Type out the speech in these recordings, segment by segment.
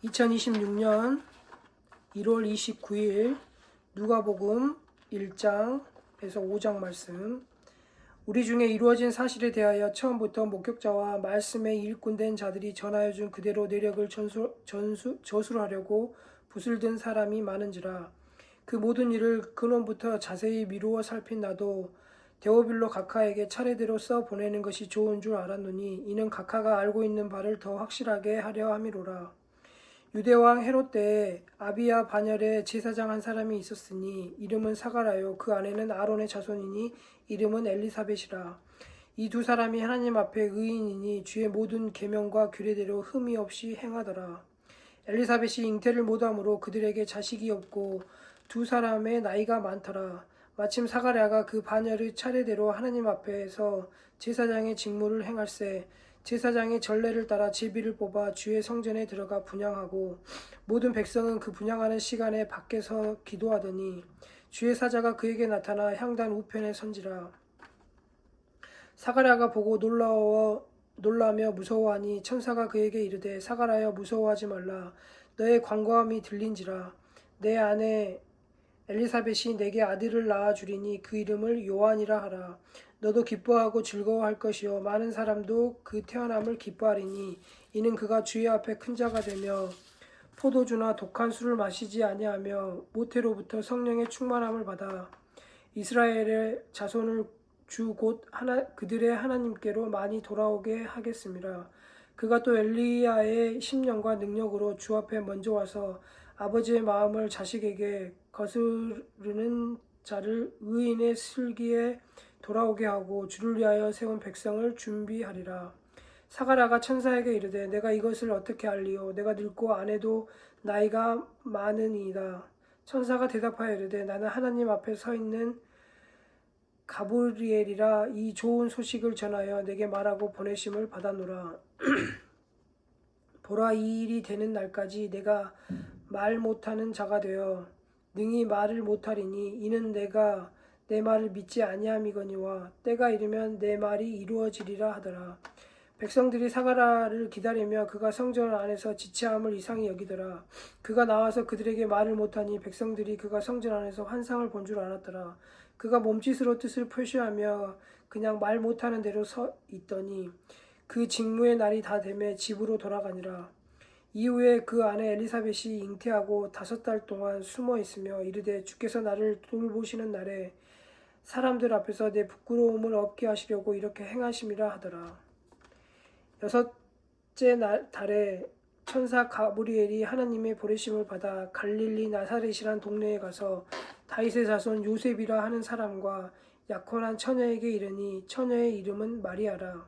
2026년 1월 29일 누가복음 1장에서 5장 말씀. 우리 중에 이루어진 사실에 대하여 처음부터 목격자와 말씀의 일꾼된 자들이 전하여 준 그대로 내력을 저술하려고 붓을 든 사람이 많은지라. 그 모든 일을 근원부터 자세히 미루어 살핀 나도 데오빌로 각하에게 차례대로 써 보내는 것이 좋은 줄 알았노니 이는 각하가 알고 있는 바를 더 확실하게 하려 함이로라. 유대왕 헤롯 때에 아비야 반열에 제사장 한 사람이 있었으니 이름은 사가라요. 그 아내는 아론의 자손이니 이름은 엘리사벳이라. 이 두 사람이 하나님 앞에 의인이니 주의 모든 계명과 규례대로 흠이 없이 행하더라. 엘리사벳이 잉태를 못함으로 그들에게 자식이 없고 두 사람의 나이가 많더라. 마침 사가랴가 그 반열의 차례대로 하나님 앞에서 제사장의 직무를 행할세 제사장의 전례를 따라 제비를 뽑아 주의 성전에 들어가 분향하고 모든 백성은 그 분향하는 시간에 밖에서 기도하더니 주의 사자가 그에게 나타나 향단 우편에 선지라. 사가랴가 보고 놀라며 무서워하니 천사가 그에게 이르되 사가랴여 무서워하지 말라. 너의 간구함이 들린지라. 내 아내 엘리사벳이 내게 아들을 낳아 주리니 그 이름을 요한이라 하라. 너도 기뻐하고 즐거워할 것이요 많은 사람도 그 태어남을 기뻐하리니 이는 그가 주의 앞에 큰 자가 되며 포도주나 독한 술을 마시지 아니하며 모태로부터 성령의 충만함을 받아 이스라엘의 자손을 주 곧 그들의 하나님께로 많이 돌아오게 하겠습니다. 그가 또 엘리야의 심령과 능력으로 주 앞에 먼저 와서 아버지의 마음을 자식에게 거스르는 자를 의인의 슬기에 돌아오게 하고 주를 위하여 세운 백성을 준비하리라. 사가랴가 천사에게 이르되 내가 이것을 어떻게 알리오? 내가 늙고 아내도 나이가 많으니이다. 천사가 대답하여 이르되 나는 하나님 앞에 서 있는 가브리엘이라. 이 좋은 소식을 전하여 내게 말하고 보내심을 받았노라. 보라, 이 일이 되는 날까지 내가 말 못하는 자가 되어 능히 말을 못하리니 이는 내가 내 말을 믿지 아니함이거니와 때가 이르면 내 말이 이루어지리라 하더라. 백성들이 사가랴를 기다리며 그가 성전 안에서 지체함을 이상히 여기더라. 그가 나와서 그들에게 말을 못하니 백성들이 그가 성전 안에서 환상을 본 줄 알았더라. 그가 몸짓으로 뜻을 표시하며 그냥 말 못하는 대로 서 있더니 그 직무의 날이 다 되매 집으로 돌아가니라. 이후에 그 아내 엘리사벳이 잉태하고 5달 동안 숨어 있으며 이르되 주께서 나를 돌보시는 날에 사람들 앞에서 내 부끄러움을 없게 하시려고 이렇게 행하심이라 하더라. 6째 달에 천사 가브리엘이 하나님의 보내심을 받아 갈릴리 나사렛이란 동네에 가서 다윗의 자손 요셉이라 하는 사람과 약혼한 처녀에게 이르니 처녀의 이름은 마리아라.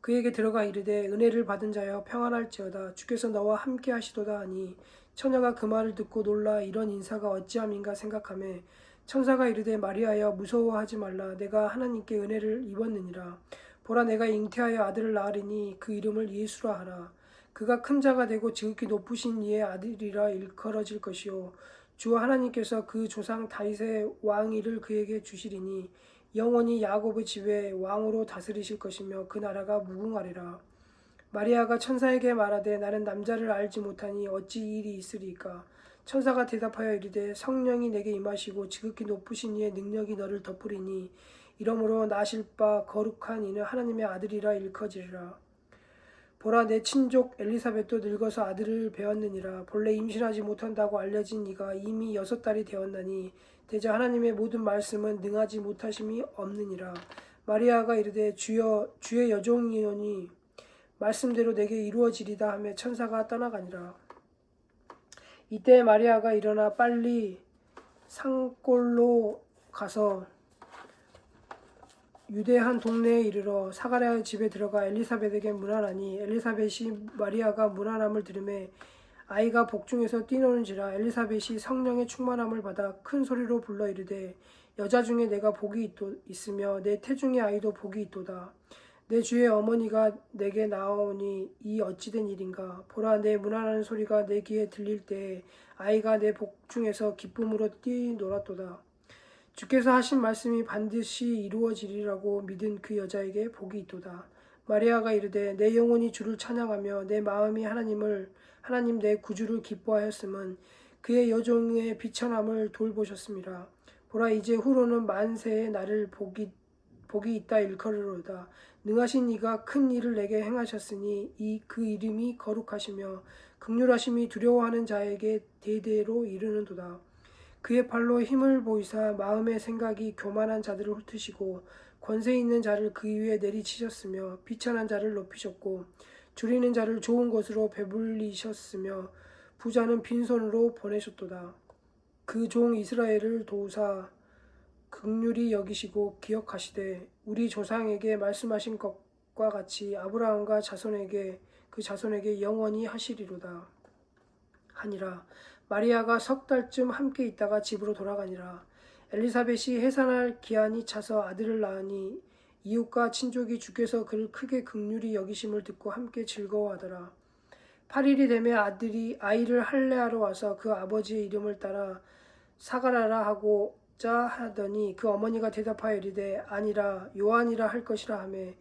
그에게 들어가 이르되 은혜를 받은 자여 평안할지어다. 주께서 너와 함께 하시도다 하니 처녀가 그 말을 듣고 놀라 이런 인사가 어찌함인가 생각하매 천사가 이르되 마리아여 무서워하지 말라. 내가 하나님께 은혜를 입었느니라. 보라, 내가 잉태하여 아들을 낳으리니 그 이름을 예수라 하라. 그가 큰 자가 되고 지극히 높으신 이의 아들이라 일컬어질 것이요 주와 하나님께서 그 조상 다윗의 왕위를 그에게 주시리니 영원히 야곱의 집에 왕으로 다스리실 것이며 그 나라가 무궁하리라. 마리아가 천사에게 말하되 나는 남자를 알지 못하니 어찌 이 일이 있으리까? 천사가 대답하여 이르되 성령이 내게 임하시고 지극히 높으신 이의 능력이 너를 덮으리니 이러므로 나실 바 거룩한 이는 하나님의 아들이라 일컬어지리라. 보라, 내 친족 엘리사벳도 늙어서 아들을 배었느니라. 본래 임신하지 못한다고 알려진 이가 이미 6달이 되었나니 대저 하나님의 모든 말씀은 능하지 못하심이 없느니라. 마리아가 이르되 주여, 주의 여종이오니 말씀대로 내게 이루어지리다 하며 천사가 떠나가니라. 이때 마리아가 일어나 빨리 산골로 가서 유대 한 동네에 이르러 사가랴의 집에 들어가 엘리사벳에게 문안하니 엘리사벳이 마리아가 문안함을 들으매 아이가 복중에서 뛰노는지라. 엘리사벳이 성령의 충만함을 받아 큰 소리로 불러 이르되 여자 중에 내가 복이 있으며 내 태중의 아이도 복이 있도다. 내 주의 어머니가 내게 나오니 이 어찌된 일인가. 보라, 내 문안하는 소리가 내 귀에 들릴 때에 아이가 내 복중에서 기쁨으로 뛰놀았도다. 주께서 하신 말씀이 반드시 이루어지리라고 믿은 그 여자에게 복이 있도다. 마리아가 이르되 내 영혼이 주를 찬양하며 내 마음이 하나님 내 구주를 기뻐하였음은 그의 여종의 비천함을 돌보셨습니다. 보라 이제 후로는 만세의 나를 복이 있다 일컬으로다. 능하신 이가 큰 일을 내게 행하셨으니 그 이름이 거룩하시며 극률하심이 두려워하는 자에게 대대로 이르는도다. 그의 팔로 힘을 보이사 마음의 생각이 교만한 자들을 훑으시고 권세 있는 자를 그 위에 내리치셨으며 비천한 자를 높이셨고 줄이는 자를 좋은 것으로 배불리셨으며 부자는 빈손으로 보내셨도다. 그 종 이스라엘을 도우사 긍휼히 여기시고 기억하시되 우리 조상에게 말씀하신 것과 같이 아브라함과 그 자손에게 영원히 하시리로다 하니라. 마리아가 석 달쯤 함께 있다가 집으로 돌아가니라. 엘리사벳이 해산할 기한이 차서 아들을 낳으니 이웃과 친족이 주께서 그를 크게 긍휼히 여기심을 듣고 함께 즐거워하더라. 8일이 되매 아이를 할례하러 와서 그 아버지의 이름을 따라 사가라라 하고자 하더니 그 어머니가 대답하여 이르되 아니라 요한이라 할 것이라 하매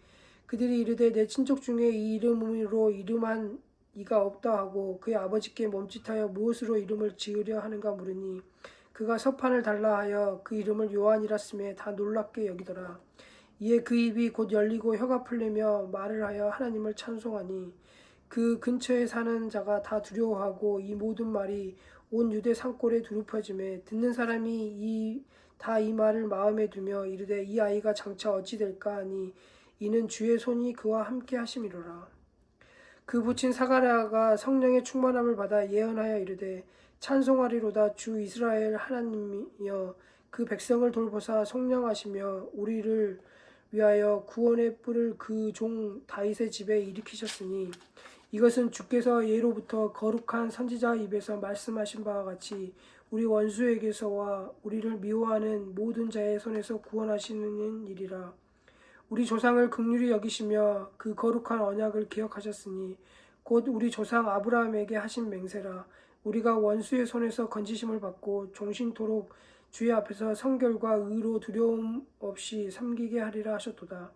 그들이 이르되 내 친족 중에 이 이름으로 이름한 이가 없다 하고 그의 아버지께 몸짓하여 무엇으로 이름을 지으려 하는가 물으니 그가 서판을 달라 하여 그 이름을 요한이라 쓰매 다 놀랍게 여기더라. 이에 그 입이 곧 열리고 혀가 풀리며 말을 하여 하나님을 찬송하니 그 근처에 사는 자가 다 두려워하고 이 모든 말이 온 유대 산골에 두루퍼짐에 듣는 사람이 다 이 말을 마음에 두며 이르되 이 아이가 장차 어찌 될까 하니 이는 주의 손이 그와 함께 하심이로라. 그 부친 사가랴가 성령의 충만함을 받아 예언하여 이르되 찬송하리로다. 주 이스라엘 하나님이여 그 백성을 돌보사 속량하시며 우리를 위하여 구원의 뿔을 그 종 다윗의 집에 일으키셨으니 이것은 주께서 예로부터 거룩한 선지자 입에서 말씀하신 바와 같이 우리 원수에게서와 우리를 미워하는 모든 자의 손에서 구원하시는 일이라. 우리 조상을 긍휼히 여기시며 그 거룩한 언약을 기억하셨으니 곧 우리 조상 아브라함에게 하신 맹세라. 우리가 원수의 손에서 건지심을 받고 종신토록 주의 앞에서 성결과 의로 두려움 없이 섬기게 하리라 하셨도다.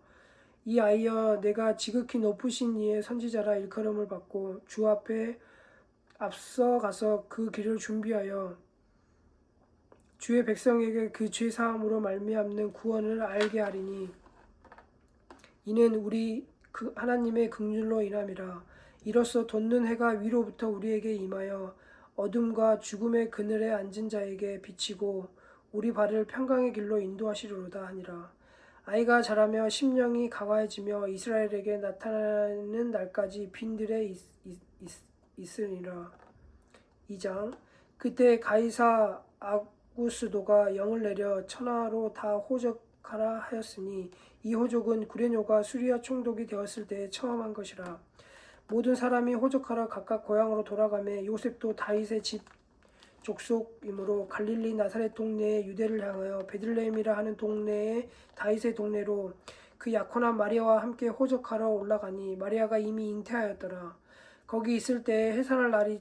이 아이여 내가 지극히 높으신 이의 선지자라 일컬음을 받고 주 앞에 앞서 가서 그 길을 준비하여 주의 백성에게 그 죄 사함으로 말미암는 구원을 알게 하리니 이는 우리 하나님의 긍휼로 인함이라. 이로써 돋는 해가 위로부터 우리에게 임하여 어둠과 죽음의 그늘에 앉은 자에게 비치고 우리 발을 평강의 길로 인도하시리로다 하니라. 아이가 자라며 심령이 강화해지며 이스라엘에게 나타나는 날까지 빈들에 있으리라. 2장. 그때 가이사 아구스도가 영을 내려 천하로 다 호적하라 하였으니 이 호적은 구레뇨가 수리아 총독이 되었을 때에 처음 한 것이라. 모든 사람이 호적하라 각각 고향으로 돌아가매 요셉도 다윗의 집 족속이므로 갈릴리 나사렛 동네에 유대를 향하여 베들레헴이라 하는 동네에 다윗의 동네로 그 약혼한 마리아와 함께 호적하러 올라가니 마리아가 이미 잉태하였더라. 거기 있을 때에 해산할 날이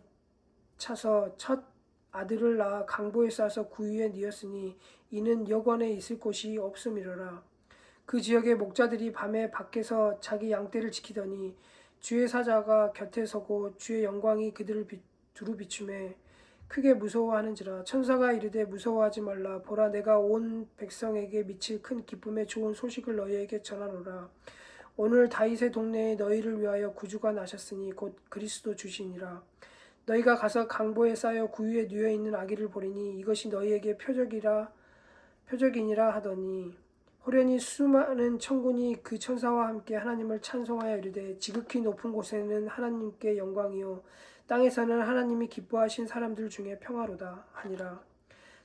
차서 첫 아들을 낳아 강보에 싸서 구유에 뉘었으니 이는 여관에 있을 곳이 없음이로라. 그 지역의 목자들이 밤에 밖에서 자기 양떼를 지키더니 주의 사자가 곁에 서고 주의 영광이 그들을 두루 비추매 크게 무서워하는지라. 천사가 이르되 무서워하지 말라. 보라 내가 온 백성에게 미칠 큰 기쁨의 좋은 소식을 너희에게 전하노라. 오늘 다윗의 동네에 너희를 위하여 구주가 나셨으니 곧 그리스도 주시니라. 너희가 가서 강보에 쌓여 구유에 누워 있는 아기를 보리니 이것이 너희에게 표적이니라 하더니 호련히 수많은 천군이 그 천사와 함께 하나님을 찬송하여 이르되 지극히 높은 곳에는 하나님께 영광이요 땅에서는 하나님이 기뻐하신 사람들 중에 평화로다 하니라.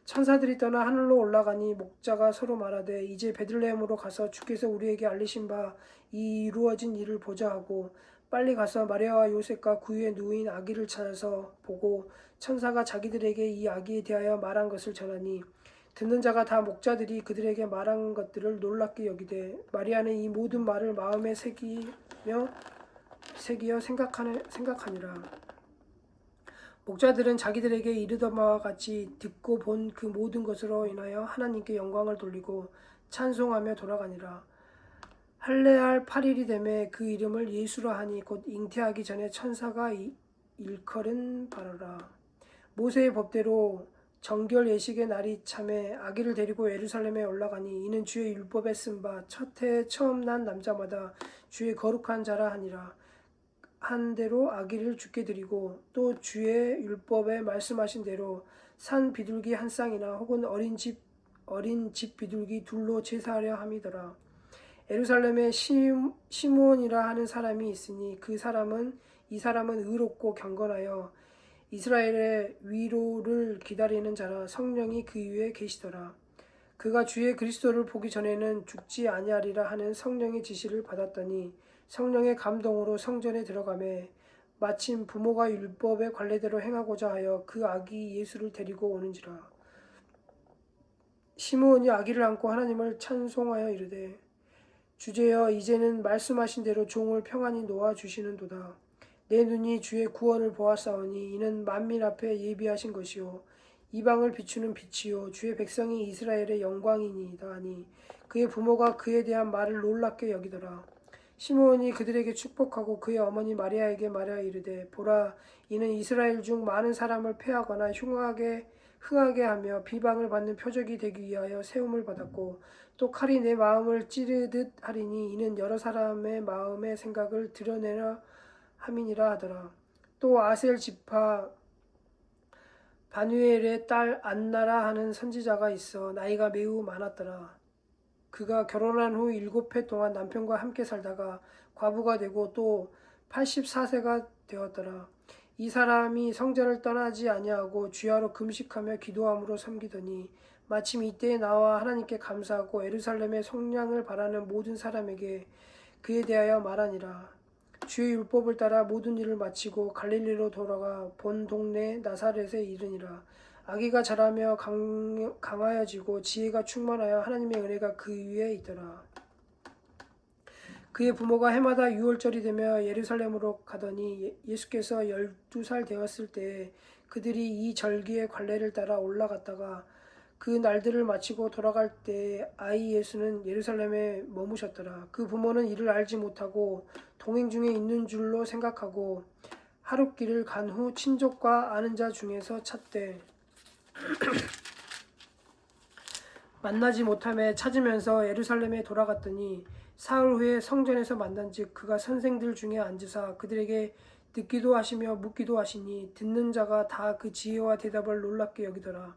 천사들이 떠나 하늘로 올라가니 목자가 서로 말하되 이제 베들레헴으로 가서 주께서 우리에게 알리신 바 이 이루어진 일을 보자 하고 빨리 가서 마리아와 요셉과 구유에 누인 아기를 찾아서 보고 천사가 자기들에게 이 아기에 대하여 말한 것을 전하니 듣는 자가 다 목자들이 그들에게 말한 것들을 놀랍게 여기되 마리아는 이 모든 말을 마음에 새기어 생각하니라. 목자들은 자기들에게 이르던 바와 같이 듣고 본 그 모든 것으로 인하여 하나님께 영광을 돌리고 찬송하며 돌아가니라. 할례할 8일이 되매 그 이름을 예수라 하니 곧 잉태하기 전에 천사가 일컬은 바로라. 모세의 법대로 정결 예식의 날이 참에 아기를 데리고 예루살렘에 올라가니 이는 주의 율법에 쓴 바 첫 해에 처음 난 남자마다 주의 거룩한 자라 하니라. 한 대로 아기를 주께 드리고 또 주의 율법에 말씀하신 대로 산 비둘기 한 쌍이나 혹은 어린 집 비둘기 둘로 제사하려 함이더라. 예루살렘에 시므온이라 하는 사람이 있으니 이 사람은 의롭고 경건하여 이스라엘의 위로를 기다리는 자라. 성령이 그 위에 계시더라. 그가 주의 그리스도를 보기 전에는 죽지 아니하리라 하는 성령의 지시를 받았더니 성령의 감동으로 성전에 들어가매 마침 부모가 율법의 관례대로 행하고자 하여 그 아기 예수를 데리고 오는지라. 시므온이 아기를 안고 하나님을 찬송하여 이르되 주제여 이제는 말씀하신 대로 종을 평안히 놓아 주시는도다. 내 눈이 주의 구원을 보았사오니 이는 만민 앞에 예비하신 것이요 이방을 비추는 빛이요 주의 백성이 이스라엘의 영광이니이다 하니 그의 부모가 그에 대한 말을 놀랍게 여기더라. 시므온이 그들에게 축복하고 그의 어머니 마리아에게 말하여 이르되 보라 이는 이스라엘 중 많은 사람을 패하거나 흥하게 하며 비방을 받는 표적이 되기 위하여 세움을 받았고 또 칼이 내 마음을 찌르듯 하리니 이는 여러 사람의 마음의 생각을 드러내려 함이니라 하더라. 또 아셀 지파 바누엘의 딸 안나라 하는 선지자가 있어 나이가 매우 많았더라. 그가 결혼한 후 7해 동안 남편과 함께 살다가 과부가 되고 또 84세가 되었더라. 이 사람이 성전을 떠나지 아니하고 주야로 금식하며 기도함으로 섬기더니 마침 이때에 나와 하나님께 감사하고 예루살렘의 속량을 바라는 모든 사람에게 그에 대하여 말하니라. 주의 율법을 따라 모든 일을 마치고 갈릴리로 돌아가 본 동네 나사렛에 이르니라. 아기가 자라며 강하여지고 지혜가 충만하여 하나님의 은혜가 그 위에 있더라. 그의 부모가 해마다 유월절이 되며 예루살렘으로 가더니 예수께서 12살 되었을 때에 그들이 이 절기의 관례를 따라 올라갔다가 그 날들을 마치고 돌아갈 때 아이 예수는 예루살렘에 머무셨더라. 그 부모는 이를 알지 못하고 동행 중에 있는 줄로 생각하고 하룻길을 간 후 친족과 아는 자 중에서 찾되 만나지 못하며 찾으면서 예루살렘에 돌아갔더니 사흘 후에 성전에서 만난즉 그가 선생들 중에 앉으사 그들에게 듣기도 하시며 묻기도 하시니 듣는 자가 다 그 지혜와 대답을 놀랍게 여기더라.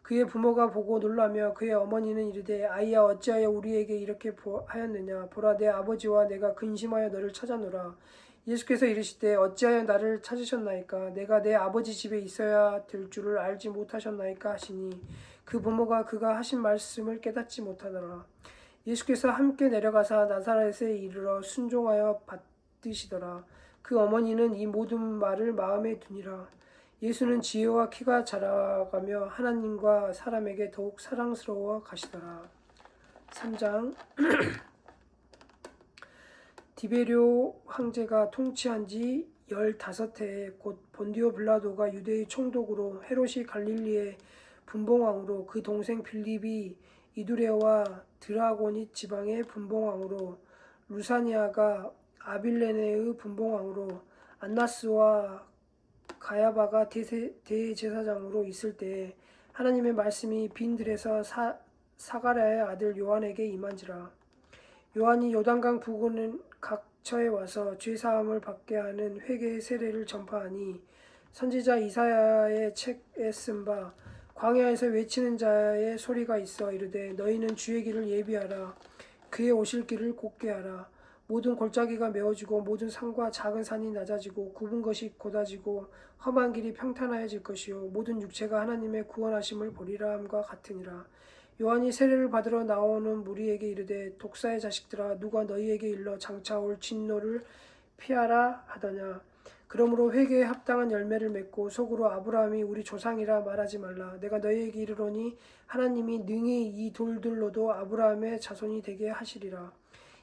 그의 부모가 보고 놀라며 그의 어머니는 이르되 아이야 어찌하여 우리에게 이렇게 하였느냐. 보라 내 아버지와 내가 근심하여 너를 찾아노라. 예수께서 이르시되 어찌하여 나를 찾으셨나이까. 내가 내 아버지 집에 있어야 될 줄을 알지 못하셨나이까 하시니 그 부모가 그가 하신 말씀을 깨닫지 못하더라. 예수께서 함께 내려가사 나사렛에 이르러 순종하여 받드시더라. 그 어머니는 이 모든 말을 마음에 두니라. 예수는 지혜와 키가 자라가며 하나님과 사람에게 더욱 사랑스러워 가시더라. 3장 디베료 황제가 통치한 지 15해에 곧 본디오 빌라도가 유대의 총독으로 헤롯이 갈릴리의 분봉왕으로 그 동생 빌립이 이두레와 드라고니 지방의 분봉왕으로 루사니아가 아빌레네의 분봉왕으로 안나스와 가야바가 대제사장으로 있을 때에 하나님의 말씀이 빈들에서 사가랴의 아들 요한에게 임한지라. 요한이 요단강 부근 각처에 와서 죄사함을 받게 하는 회개의 세례를 전파하니 선지자 이사야의 책에 쓴 바 광야에서 외치는 자의 소리가 있어 이르되 너희는 주의 길을 예비하라. 그의 오실 길을 곧게 하라. 모든 골짜기가 메워지고 모든 산과 작은 산이 낮아지고 굽은 것이 곧아지고 험한 길이 평탄하여질 것이요 모든 육체가 하나님의 구원하심을 보리라 함과 같으니라. 요한이 세례를 받으러 나오는 무리에게 이르되 독사의 자식들아 누가 너희에게 일러 장차 올 진노를 피하라 하더냐. 그러므로 회개에 합당한 열매를 맺고 속으로 아브라함이 우리 조상이라 말하지 말라. 내가 너희에게 이르노니 하나님이 능히 이 돌들로도 아브라함의 자손이 되게 하시리라.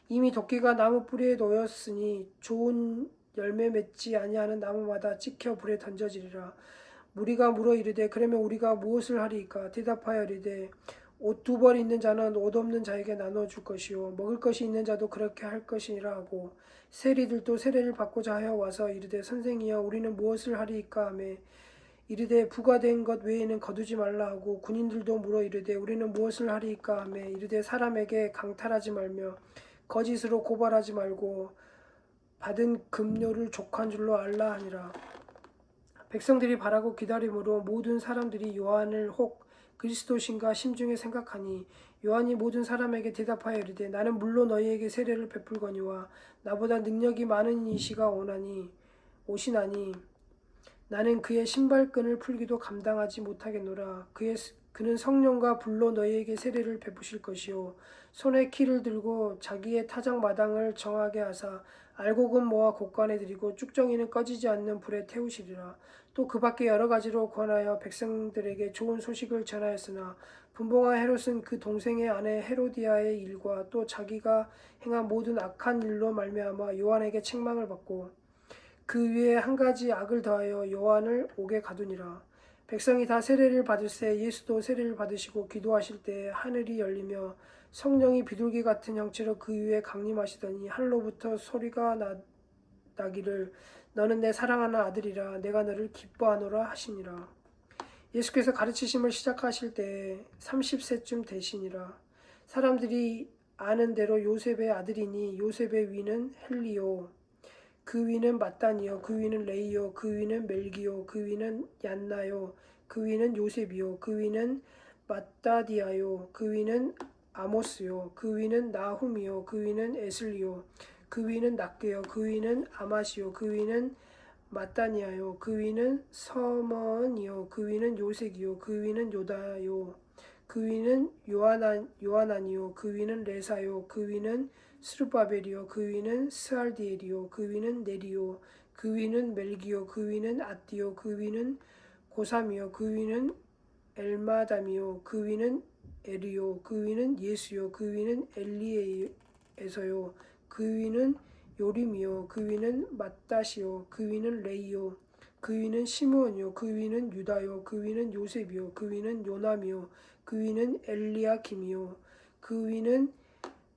이미 도끼가 나무 뿌리에 놓였으니 좋은 열매 맺지 아니하는 나무마다 찍혀 불에 던져지리라. 무리가 물어 이르되 그러면 우리가 무엇을 하리이까. 대답하여 이르되 옷 두 벌 있는 자는 옷 없는 자에게 나눠줄 것이요 먹을 것이 있는 자도 그렇게 할 것이니라 하고 세리들도 세례를 받고자 하여 와서 이르되 선생이여 우리는 무엇을 하리이까 하매 이르되 부과된 것 외에는 거두지 말라 하고 군인들도 물어 이르되 우리는 무엇을 하리이까 하매 이르되 사람에게 강탈하지 말며 거짓으로 고발하지 말고 받은 급료를 족한 줄로 알라 하니라. 백성들이 바라고 기다림으로 모든 사람들이 요한을 혹 그리스도신가 심중에 생각하니 요한이 모든 사람에게 대답하여 이르되 나는 물로 너희에게 세례를 베풀거니와 나보다 능력이 많은 이시가 오시나니 나는 그의 신발끈을 풀기도 감당하지 못하겠노라. 그는 성령과 불로 너희에게 세례를 베푸실 것이요 손에 키를 들고 자기의 타작 마당을 정하게 하사 알곡은 모아 곳간에 들이고 쭉정이는 꺼지지 않는 불에 태우시리라. 또 그 밖에 여러 가지로 권하여 백성들에게 좋은 소식을 전하였으나 분봉한 헤롯은 그 동생의 아내 헤로디아의 일과 또 자기가 행한 모든 악한 일로 말미암아 요한에게 책망을 받고 그 위에 한 가지 악을 더하여 요한을 옥에 가두니라. 백성이 다 세례를 받을새 예수도 세례를 받으시고 기도하실 때에 하늘이 열리며 성령이 비둘기 같은 형체로 그 위에 강림하시더니 하늘로부터 소리가 나기를 너는 내 사랑하는 아들이라 내가 너를 기뻐하노라 하시니라. 예수께서 가르치심을 시작하실 때에 30세쯤 되시니라. 사람들이 아는 대로 요셉의 아들이니 요셉의 위는 헬리오 그 위는 마따니요 그 위는 레이요 그 위는 멜기요 그 위는 얀나요 그 위는 요셉이요 그 위는 마따디아요 그 위는 아모스요 그 위는 나훔이요 그 위는 에슬리요 그 위는 낫게요 그 위는 아마시요 그 위는 마따니아요 그 위는 서머니요 그 위는 요색이요 그 위는 요다요 그 위는 요하나니요 그 위는 레사요 그 위는 스루바벨이요 그 위는 스알디엘이요 그 위는 네리요 그 위는 멜기요 그 위는 아띠요 그 위는 고삼이요 그 위는 엘마담이요 그 위는 에리요 그 위는 예수요 그 위는 엘리에서요 그 위는 요림이요 그 위는 맏다시요 그 위는 레이요 그 위는 시므온이요 그 위는 유다요 그 위는 요셉이요 그 위는 요남이요 그 위는 엘리야김이요 그 위는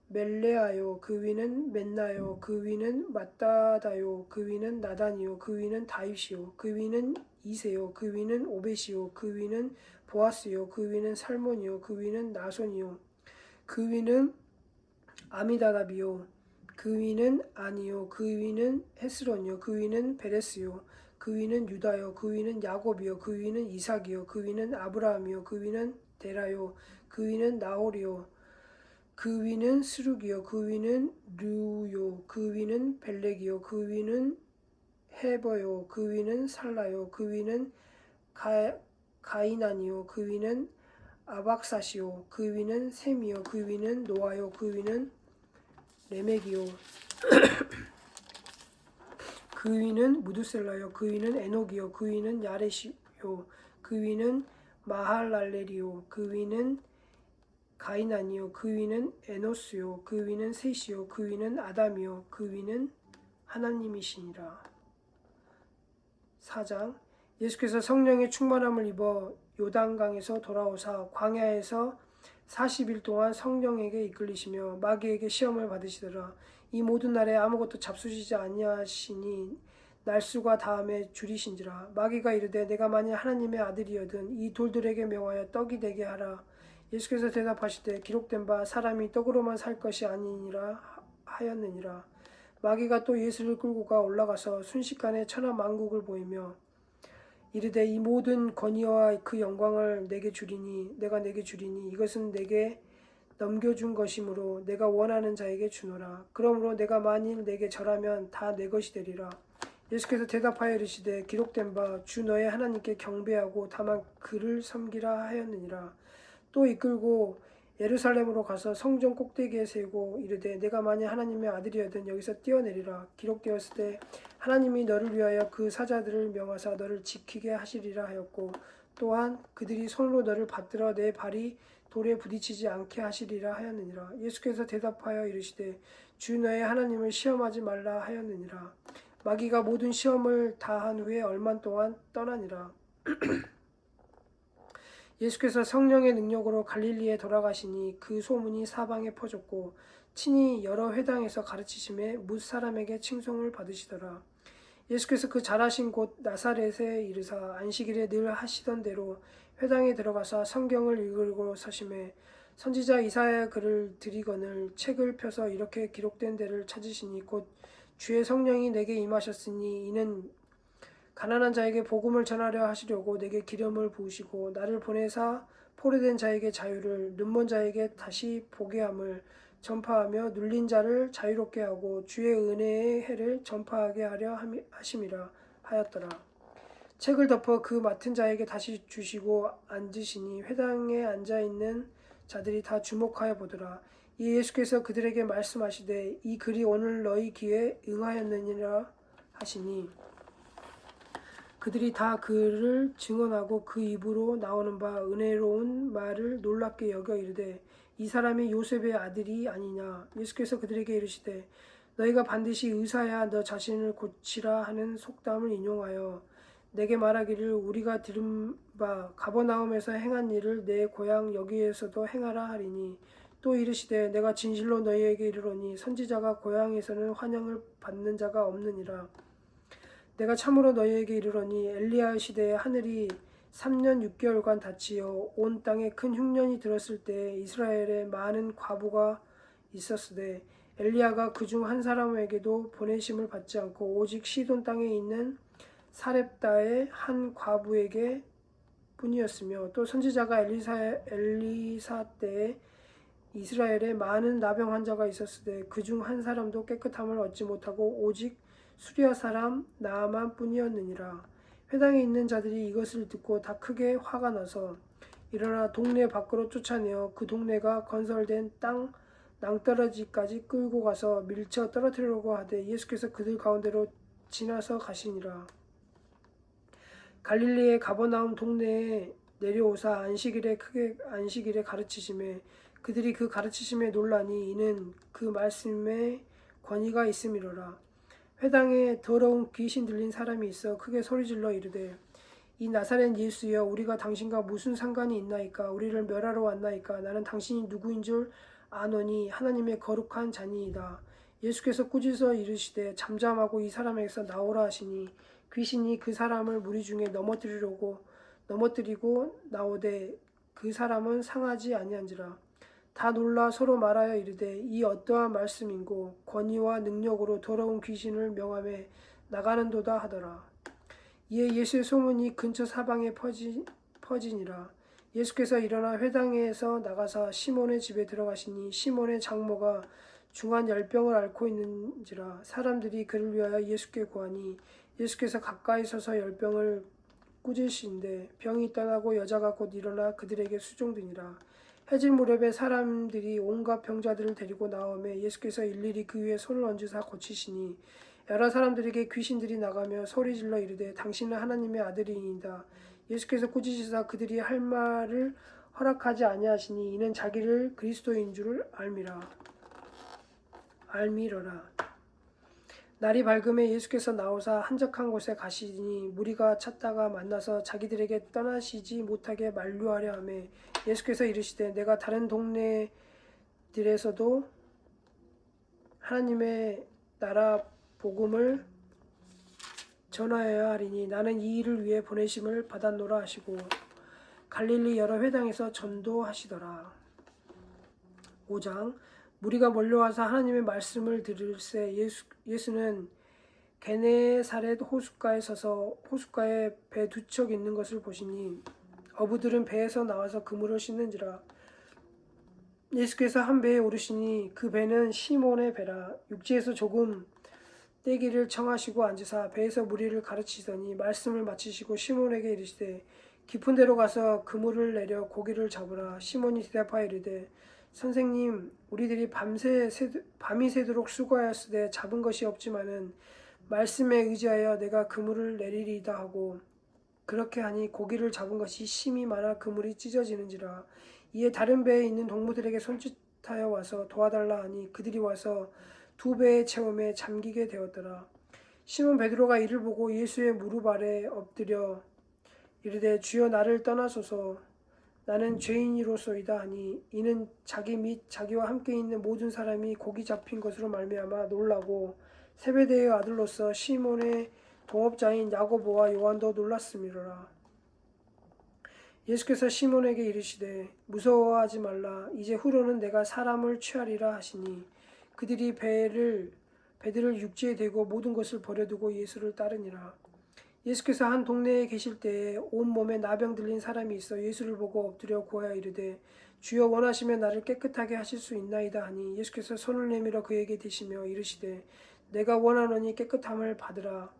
멜레아요 그 위는 맨나요 그 위는 마따다요 그 위는 나단이요 그 위는 다윗이요 그 위는 이세요 그 위는 오벳이요 그 위는 보아스요 그 위는 살몬이요 그 위는 나손이요 그 위는 아미다답이요 그 위는 아니요 그 위는 헤스론이요 그 위는 베레스요 그 위는 유다요 그 위는 야곱이요 그 위는 이삭이요 그 위는 아브라함이요 그 위는 데라요 그 위는 나홀이요 그 위는 스룩이요 그 위는 류요 그 위는 벨렉이요 그 위는 헤버요 그 위는 살라요 그 위는 가이난이요 그 위는 아박사시요 그 위는 셈이요 그 위는 노아요 그 위는 레멕이요 그 위는 무두셀라요 그 위는 에녹이요 그 위는 야렛이요 그 위는 마할랄렐이요 그 위는 가이난이요 그 위는 에노스요 그 위는 셋이요 그 위는 아담이요 그 위는 하나님이시니라. 4장 예수께서 성령의 충만함을 입어 요단강에서 돌아오사 광야에서 40일 동안 성령에게 이끌리시며 마귀에게 시험을 받으시더라. 이 모든 날에 아무것도 잡수시지 아니하시니 날수가 다음에 줄이신지라. 마귀가 이르되 내가 만일 하나님의 아들이여든 이 돌들에게 명하여 떡이 되게 하라. 예수께서 대답하시되 기록된 바 사람이 떡으로만 살 것이 아니니라 하였느니라. 마귀가 또 예수를 끌고 가 올라가서 순식간에 천하 만국을 보이며 이르되 이 모든 권위와 그 영광을 내가 내게 주리니 이것은 내게 넘겨준 것이므로 내가 원하는 자에게 주노라. 그러므로 내가 만일 내게 절하면 다 내 것이 되리라. 예수께서 대답하여 이르시되 기록된 바 주 너의 하나님께 경배하고 다만 그를 섬기라 하였느니라. 또 이끌고 예루살렘으로 가서 성전 꼭대기에 세우고 이르되 내가 만일 하나님의 아들이여든 여기서 뛰어내리라. 기록되었을 때 하나님이 너를 위하여 그 사자들을 명하사 너를 지키게 하시리라 하였고 또한 그들이 손으로 너를 받들어 내 발이 돌에 부딪히지 않게 하시리라 하였느니라. 예수께서 대답하여 이르시되 주 너의 하나님을 시험하지 말라 하였느니라. 마귀가 모든 시험을 다 한 후에 얼마 동안 떠나니라. 예수께서 성령의 능력으로 갈릴리에 돌아가시니 그 소문이 사방에 퍼졌고 친히 여러 회당에서 가르치심에 뭇 사람에게 칭송을 받으시더라. 예수께서 그 자라신 곳 나사렛에 이르사 안식일에 늘 하시던 대로 회당에 들어가서 성경을 읽으려고 서심해 선지자 이사야의 글을 들이거늘 책을 펴서 이렇게 기록된 데를 찾으시니 곧 주의 성령이 내게 임하셨으니 이는 가난한 자에게 복음을 전하려 하시려고 내게 기름을 부으시고 나를 보내사 포로된 자에게 자유를 눈먼 자에게 다시 보게 함을 전파하며 눌린 자를 자유롭게 하고 주의 은혜의 해를 전파하게 하려 하심이라 하였더라. 책을 덮어 그 맡은 자에게 다시 주시고 앉으시니 회당에 앉아있는 자들이 다 주목하여 보더라. 이 예수께서 그들에게 말씀하시되 이 글이 오늘 너희 귀에 응하였느니라 하시니 그들이 다 그를 증언하고 그 입으로 나오는 바 은혜로운 말을 놀랍게 여겨 이르되 이 사람이 요셉의 아들이 아니냐. 예수께서 그들에게 이르시되 너희가 반드시 의사야 너 자신을 고치라 하는 속담을 인용하여 내게 말하기를 우리가 들은 바 가버나움에서 행한 일을 내 고향 여기에서도 행하라 하리니 또 이르시되 내가 진실로 너희에게 이르노니 선지자가 고향에서는 환영을 받는 자가 없느니라. 내가 참으로 너희에게 이르노니 엘리야 시대에 하늘이 3년 6개월간 닫히어 온 땅에 큰 흉년이 들었을 때 이스라엘에 많은 과부가 있었으되 엘리야가 그중 한 사람에게도 보내심을 받지 않고 오직 시돈 땅에 있는 사렙다의 한 과부에게 뿐이었으며 또 선지자가 엘리사 때에 이스라엘에 많은 나병 환자가 있었으되 그중 한 사람도 깨끗함을 얻지 못하고 오직 수리아 사람 나아만 뿐이었느니라. 회당에 있는 자들이 이것을 듣고 다 크게 화가 나서 일어나 동네 밖으로 쫓아내어 그 동네가 건설된 땅 낭떠러지까지 끌고 가서 밀쳐 떨어뜨리려고 하되 예수께서 그들 가운데로 지나서 가시니라. 갈릴리의 가버나움 동네에 내려오사 안식일에 가르치심에 그들이 그 가르치심에 놀라니 이는 그 말씀에 권위가 있음이로라. 회당에 더러운 귀신 들린 사람이 있어 크게 소리질러 이르되 이 나사렛 예수여 우리가 당신과 무슨 상관이 있나이까. 우리를 멸하러 왔나이까. 나는 당신이 누구인 줄 아노니 하나님의 거룩한 자니이다. 예수께서 꾸짖어 이르시되 잠잠하고 이 사람에게서 나오라 하시니 귀신이 그 사람을 무리 중에 넘어뜨리고 나오되 그 사람은 상하지 아니한지라. 다 놀라 서로 말하여 이르되 이 어떠한 말씀인고 권위와 능력으로 더러운 귀신을 명함에 나가는도다 하더라. 이에 예수의 소문이 근처 사방에 퍼지니라. 예수께서 일어나 회당에서 나가사 시몬의 집에 들어가시니 시몬의 장모가 중한 열병을 앓고 있는지라. 사람들이 그를 위하여 예수께 구하니 예수께서 가까이 서서 열병을 꾸짖으신데 병이 떠나고 여자가 곧 일어나 그들에게 수종드니라. 해질 무렵에 사람들이 온갖 병자들을 데리고 나오매 예수께서 일일이 그 위에 손을 얹으사 고치시니 여러 사람들에게 귀신들이 나가며 소리질러 이르되 당신은 하나님의 아들이니이다. 예수께서 꾸짖으사 그들이 할 말을 허락하지 아니하시니 이는 자기를 그리스도인 줄 알미러라. 날이 밝음에 예수께서 나오사 한적한 곳에 가시니 무리가 찾다가 만나서 자기들에게 떠나시지 못하게 만류하려 하매 예수께서 이르시되 내가 다른 동네들에서도 하나님의 나라 복음을 전하여야 하리니 나는 이 일을 위해 보내심을 받았노라 하시고 갈릴리 여러 회당에서 전도하시더라. 5장 무리가 몰려와서 하나님의 말씀을 들을새 예수는 게네사렛 호숫가에 서서 호숫가에 배 두 척 있는 것을 보시니 어부들은 배에서 나와서 그물을 씻는지라. 예수께서 한 배에 오르시니 그 배는 시몬의 배라. 육지에서 조금 떼기를 청하시고 앉으사 배에서 무리를 가르치더니 말씀을 마치시고 시몬에게 이르시되 깊은 데로 가서 그물을 내려 고기를 잡으라. 시몬이 대답하여 이르되 선생님 우리들이 밤이 새도록 수고하였으되 잡은 것이 없지만은 말씀에 의지하여 내가 그물을 내리리이다 하고 그렇게 하니 고기를 잡은 것이 심이 많아 그물이 찢어지는지라. 이에 다른 배에 있는 동무들에게 손짓하여 와서 도와달라 하니 그들이 와서 두 배의 채움에 잠기게 되었더라. 시몬 베드로가 이를 보고 예수의 무릎 아래 엎드려 이르되 주여 나를 떠나소서 나는 죄인이로소이다 하니 이는 자기 및 자기와 함께 있는 모든 사람이 고기 잡힌 것으로 말미암아 놀라고 세베대의 아들로서 시몬의 동업자인 야고보와 요한도 놀랐음이로라. 예수께서 시몬에게 이르시되 무서워하지 말라. 이제 후로는 내가 사람을 취하리라 하시니 그들이 배들을 육지에 대고 모든 것을 버려두고 예수를 따르니라. 예수께서 한 동네에 계실 때에 온몸에 나병 들린 사람이 있어 예수를 보고 엎드려 구하여 이르되 주여 원하시면 나를 깨끗하게 하실 수 있나이다 하니 예수께서 손을 내밀어 그에게 대시며 이르시되 내가 원하노니 깨끗함을 받으라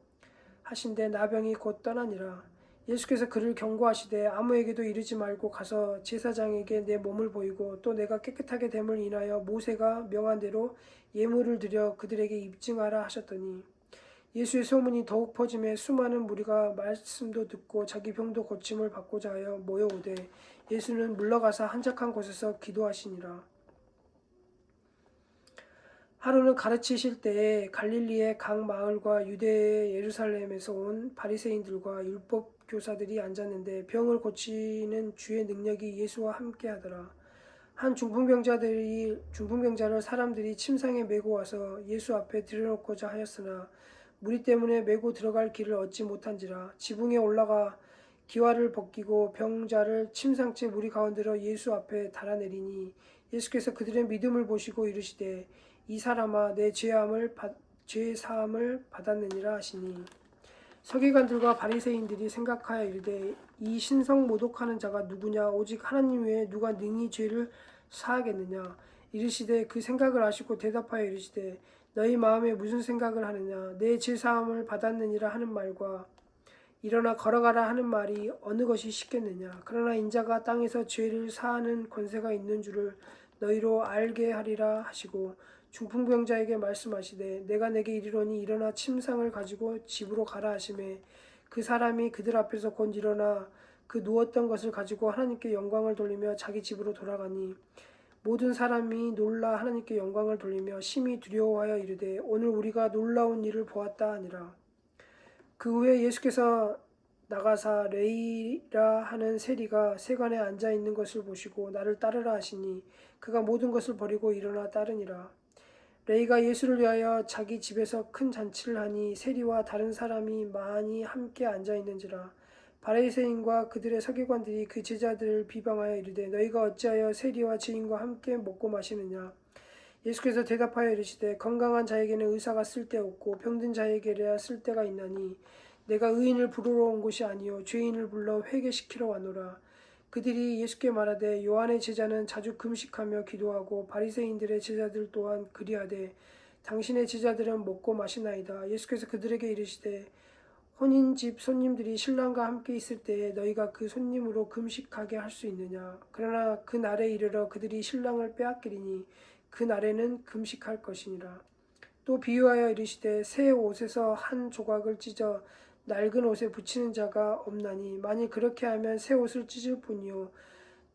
하신데 나병이 곧 떠나니라. 예수께서 그를 경고하시되 아무에게도 이르지 말고 가서 제사장에게 내 몸을 보이고 또 내가 깨끗하게 됨을 인하여 모세가 명한 대로 예물을 드려 그들에게 입증하라 하셨더니 예수의 소문이 더욱 퍼짐에 수많은 무리가 말씀도 듣고 자기 병도 고침을 받고자 하여 모여오되 예수는 물러가서 한적한 곳에서 기도하시니라. 하루는 가르치실 때에 갈릴리의 각 마을과 유대의 예루살렘에서 온 바리새인들과 율법 교사들이 앉았는데 병을 고치는 주의 능력이 예수와 함께 하더라. 한 중풍병자를 사람들이 침상에 메고 와서 예수 앞에 들여놓고자 하였으나 무리 때문에 메고 들어갈 길을 얻지 못한지라. 지붕에 올라가 기와를 벗기고 병자를 침상째 무리 가운데로 예수 앞에 달아내리니 예수께서 그들의 믿음을 보시고 이르시되 이 사람아 내 죄 사함을 받았느니라 하시니 서기관들과 바리새인들이 생각하여 이르되 이 신성 모독하는 자가 누구냐 오직 하나님 외에 누가 능히 죄를 사하겠느냐 이르시되 그 생각을 아시고 대답하여 이르시되 너희 마음에 무슨 생각을 하느냐 내 죄 사함을 받았느니라 하는 말과 일어나 걸어가라 하는 말이 어느 것이 쉽겠느냐 그러나 인자가 땅에서 죄를 사하는 권세가 있는 줄을 너희로 알게 하리라 하시고 중풍병자에게 말씀하시되 내가 내게 이르노니 일어나 침상을 가지고 집으로 가라 하시매 그 사람이 그들 앞에서 곧 일어나 그 누웠던 것을 가지고 하나님께 영광을 돌리며 자기 집으로 돌아가니 모든 사람이 놀라 하나님께 영광을 돌리며 심히 두려워하여 이르되 오늘 우리가 놀라운 일을 보았다 하니라. 그 후에 예수께서 나가사 레이라 하는 세리가 세관에 앉아 있는 것을 보시고 나를 따르라 하시니 그가 모든 것을 버리고 일어나 따르니라. 레이가 예수를 위하여 자기 집에서 큰 잔치를 하니 세리와 다른 사람이 많이 함께 앉아 있는지라. 바리새인과 그들의 서기관들이 그 제자들을 비방하여 이르되 너희가 어찌하여 세리와 죄인과 함께 먹고 마시느냐. 예수께서 대답하여 이르시되 건강한 자에게는 의사가 쓸데없고 병든 자에게야 쓸데가 있나니 내가 의인을 부르러 온 것이 아니요 죄인을 불러 회개시키러 왔노라. 그들이 예수께 말하되 요한의 제자는 자주 금식하며 기도하고 바리새인들의 제자들 또한 그리하되 당신의 제자들은 먹고 마시나이다. 예수께서 그들에게 이르시되 혼인집 손님들이 신랑과 함께 있을 때에 너희가 그 손님으로 금식하게 할 수 있느냐. 그러나 그 날에 이르러 그들이 신랑을 빼앗기리니 그 날에는 금식할 것이니라. 또 비유하여 이르시되 새 옷에서 한 조각을 찢어 낡은 옷에 붙이는 자가 없나니 만일 그렇게 하면 새 옷을 찢을 뿐이요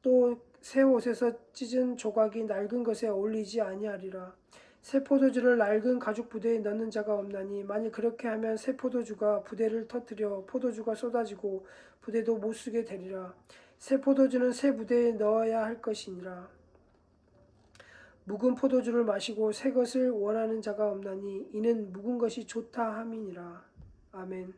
또 새 옷에서 찢은 조각이 낡은 것에 어울리지 아니하리라. 새 포도주를 낡은 가죽 부대에 넣는 자가 없나니 만일 그렇게 하면 새 포도주가 부대를 터뜨려 포도주가 쏟아지고 부대도 못 쓰게 되리라. 새 포도주는 새 부대에 넣어야 할 것이니라. 묵은 포도주를 마시고 새 것을 원하는 자가 없나니 이는 묵은 것이 좋다 함이니라. 아멘.